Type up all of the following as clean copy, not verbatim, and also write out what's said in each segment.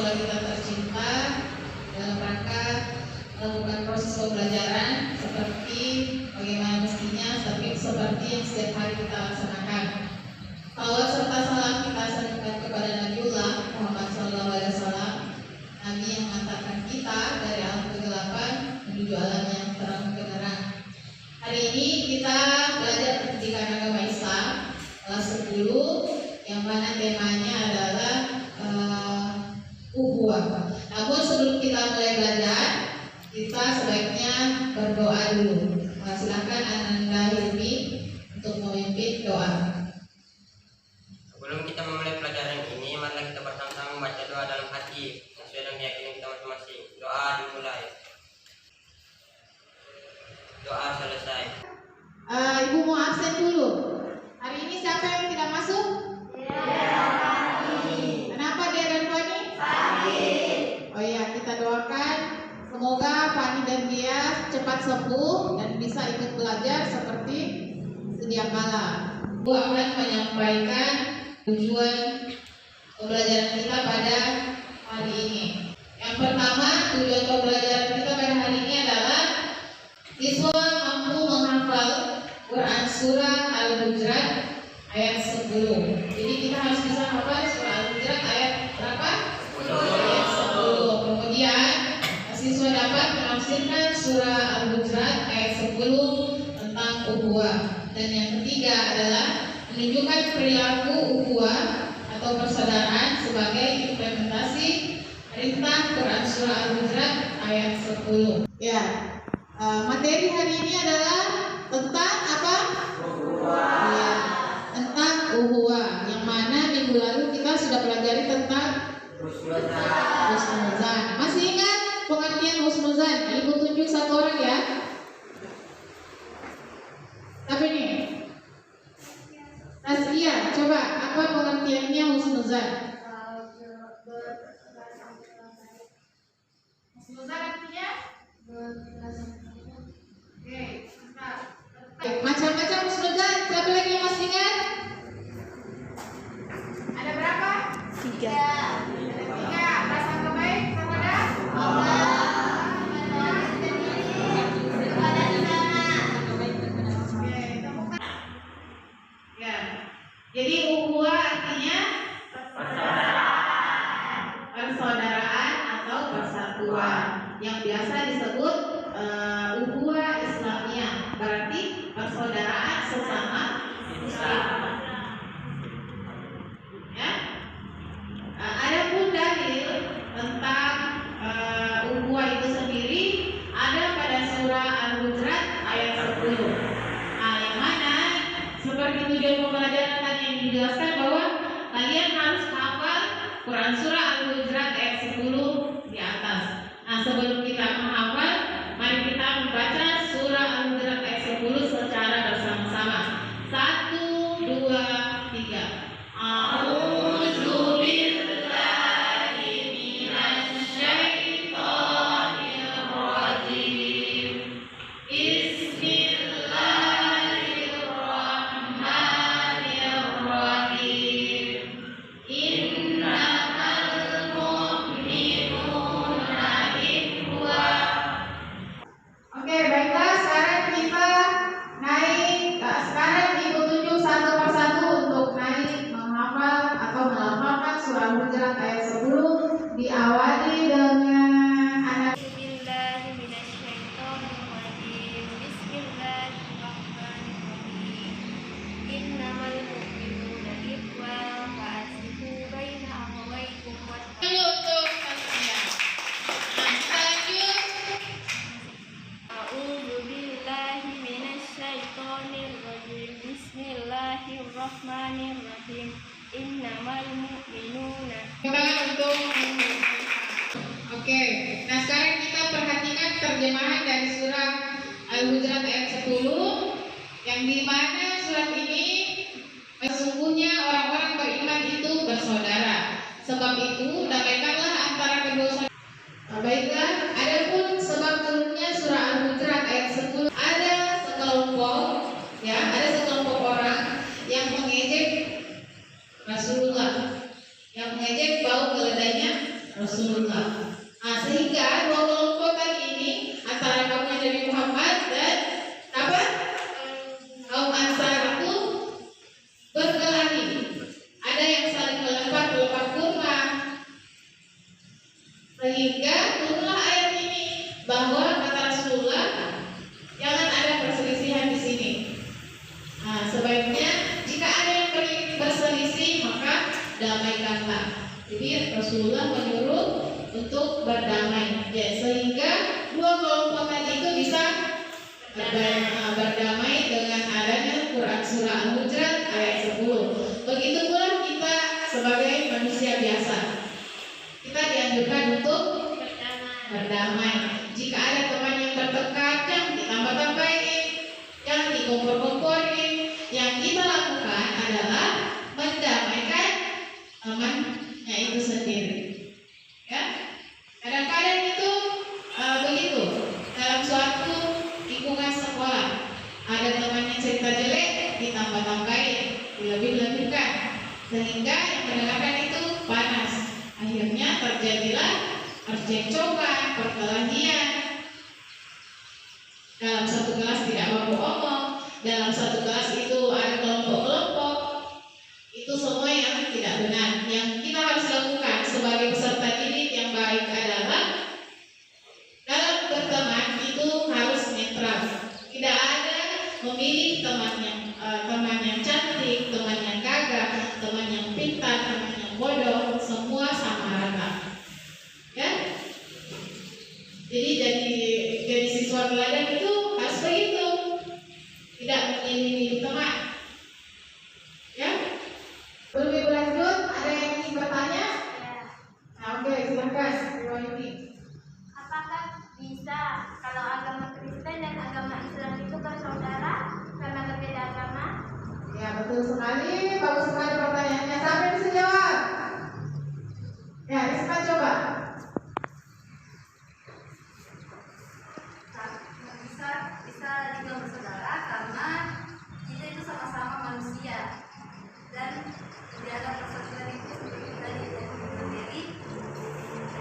sekolah kita tercinta dalam rangka melakukan proses pembelajaran seperti bagaimana mestinya, tapi seperti yang setiap hari kita laksanakan. Salawat serta salam kita sampaikan kepada Nabiullah Muhammad SAW, Nabi yang mengantarkan kita dari alam kegelapan menuju alam yang terang benderang. Hari ini kita belajar pendidikan agama Islam kelas 10, yang mana temanya adalah ukhuwah. Namun sebelum kita mulai belajar, kita sebaiknya berdoa dulu. Silakan Ananda Hilmi untuk memimpin doa. Sebelum kita memulai pelajaran ini, mari kita bersama-sama membaca doa dalam hati sesuai dengan keyakinan kita masing-masing. Doa dimulai. Doa selesai. Ibu mau absen dulu. Hari ini siapa yang tidak masuk? Kenapa dia dan Fani? Oh iya, kita doakan semoga Fani dan dia cepat sembuh dan bisa ikut belajar seperti sedia kala. Ibu akan menyampaikan tujuan pembelajaran kita pada hari ini. Yang pertama, tujuan pembelajaran kita pada hari ini adalah siswa mampu menghafal Quran Surah Al-Hujurat ayat 10. Jadi kita harus bisa hafal Surah Al-Hujurat ayat berapa? 10. Ayat 10. Kemudian siswa dapat menafsirkan Surah Al-Hujurat ayat 10 tentang ukhuwah. Dan yang ketiga adalah menunjukkan perilaku ukhuwah atau persaudaraan sebagai implementasi perintah Quran Surah Al-Hujurat ayat 10. Ya, materi hari ini adalah tentang apa? Ukhuwah. Ya, tentang ukhuwah. Yang mana minggu lalu kita sudah pelajari tentang husnuzan. Masih ingat pengertian husnuzan? Ibu tunjuk satu orang ya. Tapi nih, Taskia, coba apa pengertiannya husnuzan? Husnuzan artinya? Oke, macam-macam husnuzan. Siapa lagi yang masih ingat? Ada berapa? 3. Ada 3. Prasangka baik kepada Allah. Ya. Jadi ukhuwah artinya persaudaraan atau persatuan yang biasa disebut ukhuwah Islamiyah, berarti persaudaraan sesama Islam. Ya. Adapun dalil tentang ukhuwah itu sendiri ada pada surah Al-Hujurat ayat 10. Yang mana seperti tujuan pembelajaran tadi yang dijelaskan bahwa kalian harus hafal Quran surah Al-Hujurat ayat 10 di atas. Nah, sebelum kita menghafal, mari kita membaca surah Al-Hujurat ayat 10 secara bersama-sama. 1, 2, 3. A'udzu billahi minasy syaithanir rajim. Bismillahirrahmanirrahim. Innamal mu'minuna ikhwah. Oke, baiklah, sekarang kita naik. Sekarang ibu tunjuk satu persatu untuk naik menghafal atau melafalkan surah Al-Hujurat ayat 10. Diawali dengan anak. Innamal mu'minuna ikhwah fa'aslihu baina akhawaykum Untuk Taskia. Lanjut. A'udzu billahi minasy syaithanir rajim. Bismillahirrahmanirrahim. Innamal mu'minuna. Untuk Oke, nah sekarang kita perhatikan terjemahan dari surah Al-Hujurat ayat 10, yang dimana surat ini sesungguhnya orang-orang beriman itu bersaudara. Sebab itu damaikanlah antara kedua saudara. Baiklah, adapun sebab turunnya surah Al-Hujurat ayat 10, ada sekelompok orang yang mengejek Rasulullah, yang mengejek bau keledainya Rasulullah. Nah, sehingga dua kelompok tadi ini antara kaumnya Nabi Muhammad dan apa? Kaum Ansar itu berkelahi. Ada yang saling melempar kurma. Sehingga turunlah ayat ini bahwa kata Rasulullah, jangan ada perselisihan di sini. Nah, sebaiknya jika ada yang berselisih maka damaikanlah. Jadi Rasulullah menyuruh untuk berdamai, ya, sehingga dua kelompok tadi itu bisa berdamai dengan adanya Quran surah Al-Hujurat ayat 10. Begitu pula kita sebagai manusia biasa, kita dianjurkan untuk berdamai. Jika ada teman yang tertekan, jangan ditambah-tambahin, jangan dikompor-komporin. Yang kita lakukan adalah mendamaikan temannya itu sendiri. Ya, kadang-kadang itu begitu. Dalam suatu lingkungan sekolah, ada temannya cerita jelek, ditambah-tambahin, dilebih-lebihkan, sehingga yang mendengarkan itu panas. Akhirnya terjadilah percekcokan, perkelahian. Dalam satu kelas tidak mampu omong, dalam satu kelas itu ada kelompok-kelompok. Itu semua yang tidak benar. Yang kita harus lakukan sebagai peserta didik yang baik adalah dalam berteman itu harus netral. Tidak ada memilih teman yang cantik, teman yang gagah, teman yang pintar, teman yang bodoh, semua sama rata. Ya. Jadi jadi siswa teladan itu harus begitu. Tidak memilih teman. Ya. Lebih lanjut, ada yang ingin bertanya? Nah, oke, silakan. Ini. Apakah bisa kalau agama Kristen dan agama Islam itu bersaudara karena berbeda agama? Ya, betul sekali. Bagus sekali pertanyaannya. Siapa yang bisa jawab? Ya, Rizka coba. Bisa juga bersaudara karena kita itu sama-sama manusia dan tidak ada persaudaraan itu seperti tadi sendiri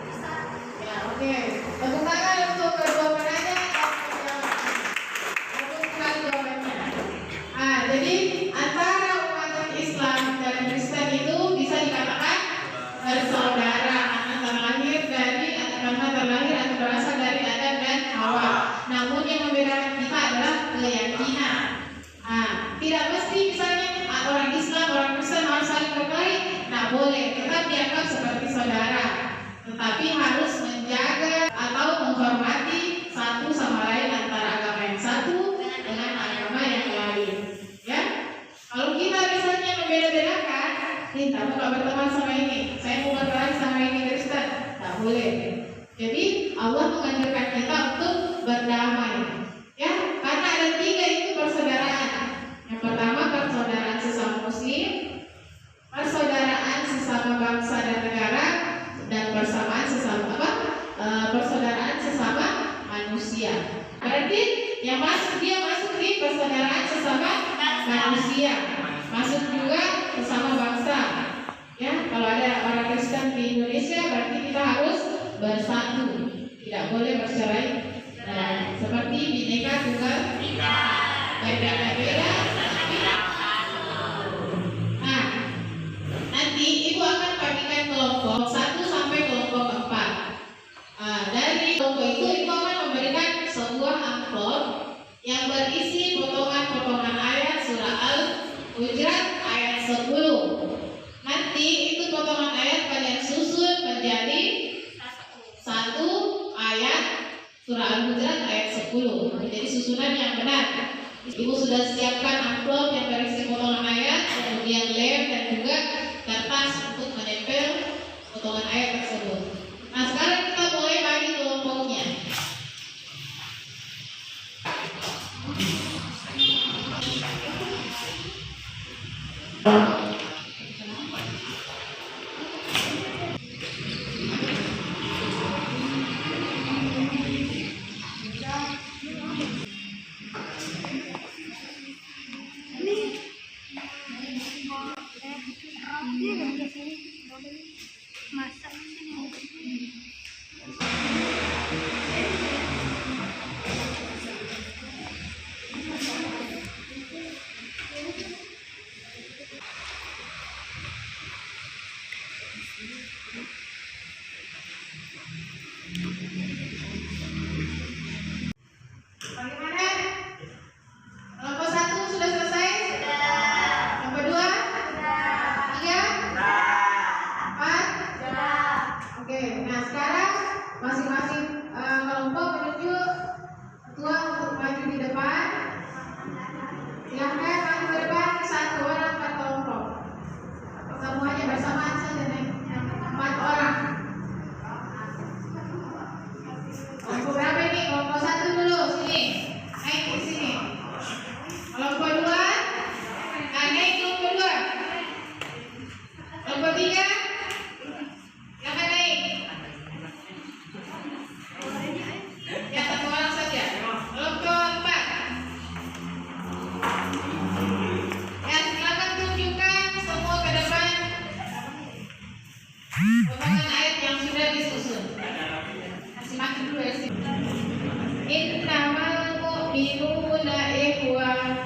bisa. Ya, oke. Tepuk tangan untuk kedua penanya. Bagus sekali jawabannya. Jadi antara umat Islam dan Kristen itu bisa dikatakan bersaudara, karena terlahir atau berasal dari Adam dan Hawa. Namun yang membedakan kita adalah keyakinan. Tidak mesti misalnya orang Islam, orang Kristen harus saling berkelahi. Nah, boleh, tetap dianggap seperti saudara. Tetapi harus menjaga atau menghormati satu sama lain antara agama yang satu dengan agama yang lain. Ya, kalau kita misalnya membeda-bedakan, kamu gak berteman sama ini, saya mau berkelahi sama ini Kristen, tak boleh. Jadi Allah menganjurkan kita untuk berdamai. Ya, karena ada tiga itu persaudaraan. Yang pertama persaudaraan sesama muslim, persaudaraan sesama bangsa dan negara, dan persaudaraan sesama manusia. Berarti yang dia masuk di persaudaraan sesama manusia, masuk juga sesama bangsa. Ya, kalau ada orang Kristen di Indonesia, berarti kita harus bersatu, tidak boleh bercerai. Nah, seperti Bhinneka Tunggal Ika, berbeda-beda. Nah, nanti ibu akan bagikan kelompok 1 sampai kelompok 4. Dari kelompok itu ibu akan memberikan sebuah amplop yang berisi potongan-potongan ayat surah Al-Hujurat ayat 10. Nanti itu potongan ayat kalian susun menjadi satu ayat surah Al-Hujurat ayat 10. Jadi susunan yang benar. Ibu sudah siapkan amplop yang berisi potongan ayat, kemudian lem dan juga kertas untuk menempel potongan ayat tersebut. Nah, sekarang kita mulai bagi kelompoknya. Masak sini. Masing-masing kelompok menunjuk ketua untuk maju di depan. Silahkan maju ke depan, satu orang per kelompok. Semuanya bersamaan saja nih, 4 orang. Kelompok berapa ini? Kelompok 1 dulu, sini. Naik ke sini. Kelompok 2, naik kelompok 2. Kelompok 3, silakan naik. Ya, 1 orang saja. Kelompok 4. Ya, silakan tunjukkan semua ke depan potongan ayat yang sudah disusun. Kasih makin dulu ya sih. Innamal mu'minuna ikhwah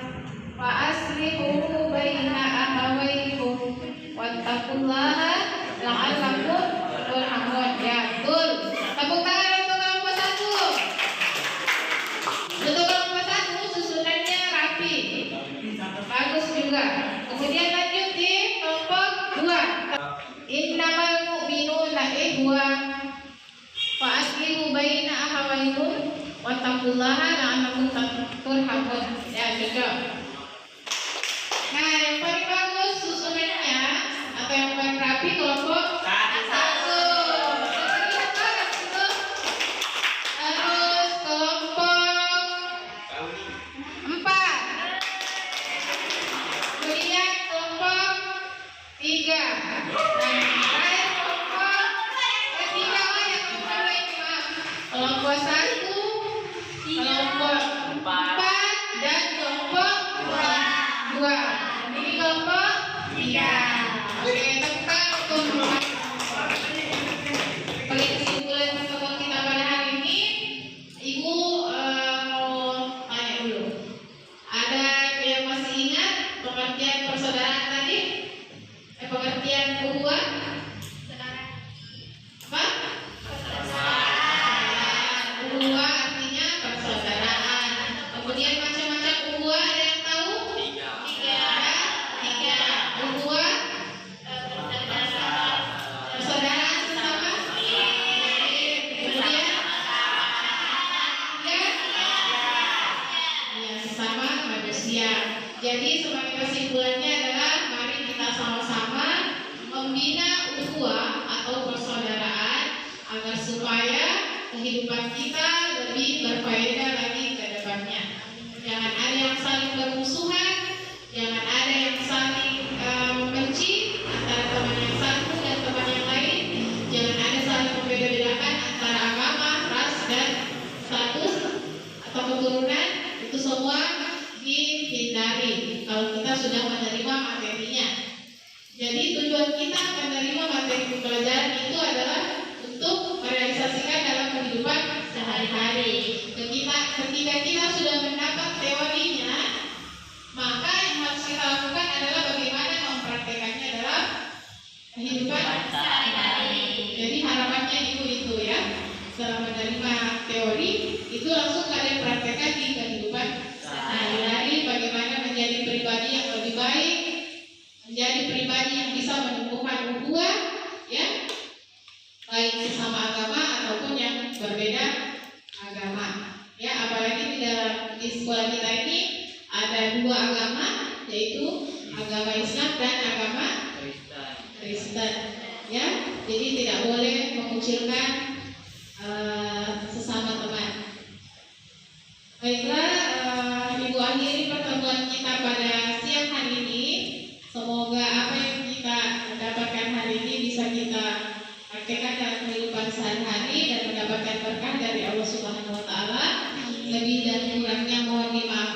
fa aslihu baina akhawaykum wattaqullaha la'allakum turhamun. Ya, betul. Tepuk tangan untuk kelompok 1. Untuk kelompok 1 susunannya rapi. Bagus juga. Kemudian lanjut di kelompok 2. Innamal mu'minuna ikhwah fa aslihu baina akhawaykum wattaqullaha la'allakum turhamun. Ya, cocok. Nah, yang paling bagus susunannya atau yang paling rapi kelompok 1. Terus kelompok 4. Kemudian kelompok 3. Nah, terakhir kelompok 3 ya, kelompok 2 ini maaf. Kelompok 1, kelompok 4 dan kelompok 2. Ini kelompok 3. Oke, tentang kelompok. Bagi kesimpulan pertemuan kita pada hari ini, Ibu mau tanya dulu. Ada yang masih ingat pengertian persaudaraan tadi? Pengertian ukhuwah? Apa? Ukhuwah artinya persaudaraan. Kemudian macam-macam ukhuwah, ada yang tahu? 3. Ukhuwah persaudaraan sesama. Kemudian ya, sesama manusia. Jadi sebagai kesimpulannya adalah mari kita sama-sama membina ukhuwah atau persaudaraan agar supaya kehidupan kita lebih berfaedah lagi ke depannya. Jangan ada yang saling bermusuhan, jangan ada yang saling membenci antara teman yang satu dan teman yang lain, jangan ada saling membeda-bedakan antara agama, ras dan status atau keturunan. Itu semua dihindari kalau kita sudah menerima materinya. Jadi tujuan kita menerima materi pembelajaran itu adalah untuk merealisasikan dalam kehidupan sehari-hari. Ketika kita sudah mendapat teorinya, maka yang harus kita lakukan adalah bagaimana mempraktekannya dalam kehidupan sehari-hari. Jadi harapannya itu ya, setelah menerima teori itu langsung kalian praktekkan di kehidupan sehari-hari, bagaimana menjadi pribadi yang lebih baik, menjadi pribadi yang bisa menumbuhkan ukhuwah, ya, baik sesama agama ataupun yang berbeda agama. Ya, apalagi di sekolah kita ini ada 2 agama, yaitu agama Islam dan agama Kristen. Ya, jadi tidak boleh mengucilkan sesama teman. Baiklah, Ibu akhiri pertemuan kita pada siang hari ini. Semoga apa yang kita dapatkan hari ini bisa kita praktekkan dalam kehidupan sehari-hari dan mendapatkan berkah dari Allah Subhanahu wa taala. Lebih dan kurangnya mohon dimaafkan.